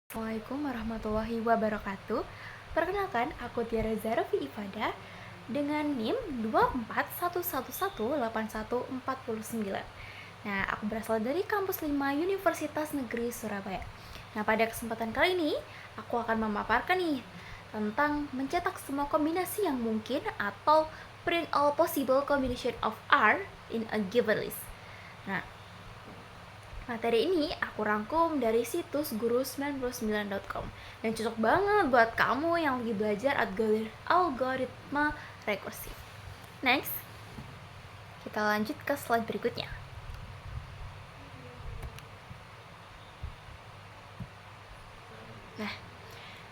Assalamualaikum warahmatullahi wabarakatuh. Perkenalkan, aku Tiara Zarafi Ifada dengan NIM 241118149. Nah, aku berasal dari kampus 5 Universitas Negeri Surabaya. Nah, pada kesempatan kali ini, aku akan memaparkan tentang mencetak semua kombinasi yang mungkin atau print all possible combination of R in a given list. Nah, materi ini aku rangkum dari situs guru99.com dan cocok banget buat kamu yang lagi belajar algoritma rekursif. Next, kita lanjut ke slide berikutnya. Nah,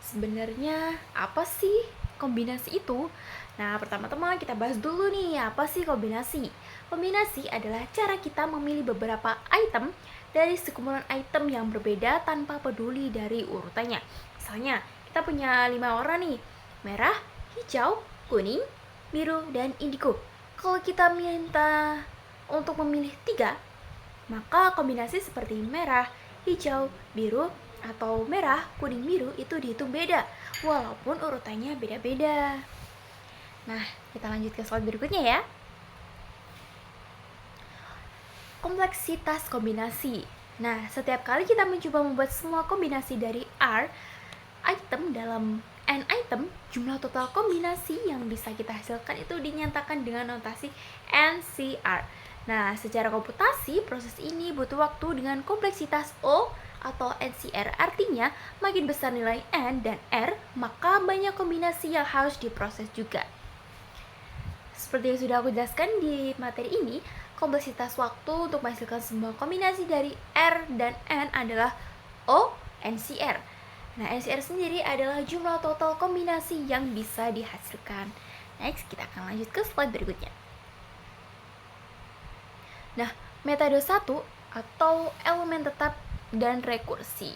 sebenarnya apa sih kombinasi itu? Nah, pertama-tama kita bahas dulu nih, apa sih kombinasi? Kombinasi adalah cara kita memilih beberapa item dari sekumpulan item yang berbeda tanpa peduli dari urutannya. Misalnya, kita punya 5 warna nih, merah, hijau, kuning, biru, dan indigo. Kalau kita minta untuk memilih 3, maka kombinasi seperti merah, hijau, biru, atau merah, kuning, biru itu dihitung beda, walaupun urutannya beda-beda. Nah, kita lanjut ke slide berikutnya ya. Kompleksitas kombinasi. Nah, setiap kali kita mencoba membuat semua kombinasi dari R item dalam N item, jumlah total kombinasi yang bisa kita hasilkan itu dinyatakan dengan notasi NCR. Nah, secara komputasi, proses ini butuh waktu dengan kompleksitas O atau NCR, artinya makin besar nilai N dan R, maka banyak kombinasi yang harus diproses juga. Seperti yang sudah aku jelaskan di materi ini, kompleksitas waktu untuk menghasilkan semua kombinasi dari R dan N adalah O NCR. Nah, NCR sendiri adalah jumlah total kombinasi yang bisa dihasilkan. Next, kita akan lanjut ke slide berikutnya. Nah, metode 1 atau elemen tetap dan rekursi.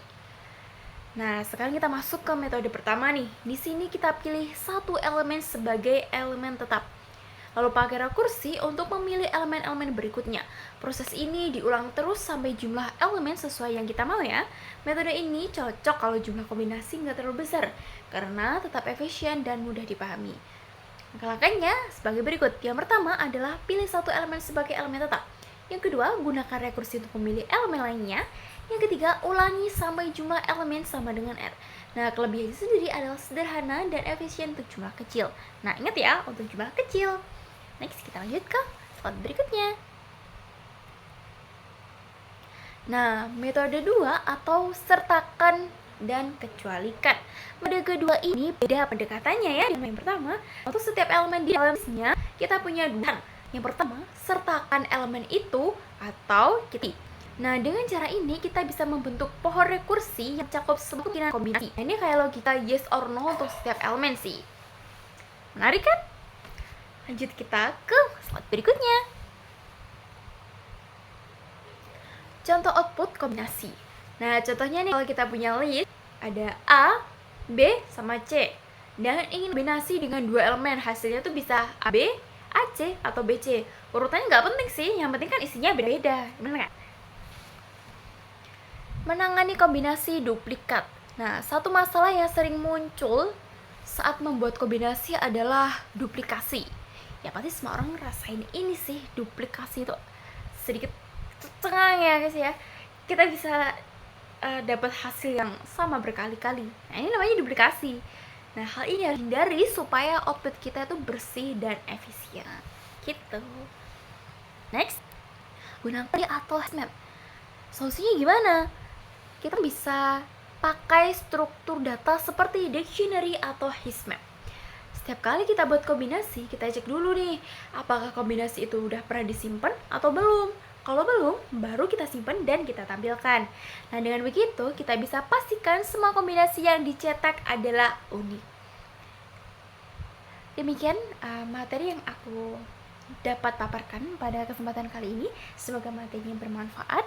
Nah, sekarang kita masuk ke metode pertama nih. Di sini kita pilih satu elemen sebagai elemen tetap, lalu pakai rekursi untuk memilih elemen-elemen berikutnya. Proses ini diulang terus sampai jumlah elemen sesuai yang kita mau ya. Metode ini cocok kalau jumlah kombinasi nggak terlalu besar, karena tetap efisien dan mudah dipahami. Langkah-langkahnya sebagai berikut. Yang pertama adalah pilih satu elemen sebagai elemen tetap. Yang kedua, gunakan rekursi untuk memilih elemen lainnya. Yang ketiga, ulangi sampai jumlah elemen sama dengan R. Nah, kelebihannya sendiri adalah sederhana dan efisien untuk jumlah kecil. Nah, ingat ya, untuk jumlah kecil. Next, kita lanjut ke slide berikutnya. Nah, metode 2 atau sertakan dan kecualikan. Metode kedua ini beda pendekatannya ya dengan yang pertama. Untuk setiap elemen di dalamnya, kita punya 2. Yang pertama, sertakan elemen itu atau kita. Nah, dengan cara ini kita bisa membentuk pohon rekursi yang mencakup semua kemungkinan kombinasi. Nah, ini kayak logika yes or no untuk setiap elemen sih. Menarik kan? Lanjut kita ke slide berikutnya. Contoh output kombinasi. Nah, contohnya nih, kalau kita punya list ada A, B, sama C, dan ingin kombinasi dengan 2 elemen, hasilnya tuh bisa AB, AC, atau BC. Urutannya nggak penting sih, yang penting kan isinya beda-beda, bener nggak? Menangani kombinasi duplikat. Nah, satu masalah yang sering muncul saat membuat kombinasi adalah duplikasi. Ya pasti semua orang ngerasain ini sih, duplikasi itu sedikit cengang ya guys ya. Kita bisa dapat hasil yang sama berkali-kali. Nah, ini namanya duplikasi. Nah, hal ini harus hindari supaya output kita itu bersih dan efisien. Gitu. Next, gunakan atau heatmap. Solusinya gimana? Kita bisa pakai struktur data seperti dictionary atau heatmap. Setiap kali kita buat kombinasi, kita cek dulu nih, apakah kombinasi itu udah pernah disimpan atau belum. Kalau belum, baru kita simpan dan kita tampilkan. Nah, dengan begitu, kita bisa pastikan semua kombinasi yang dicetak adalah unik. Demikian materi yang aku dapat paparkan pada kesempatan kali ini. Semoga materinya bermanfaat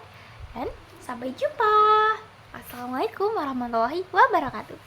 dan sampai jumpa. Assalamualaikum warahmatullahi wabarakatuh.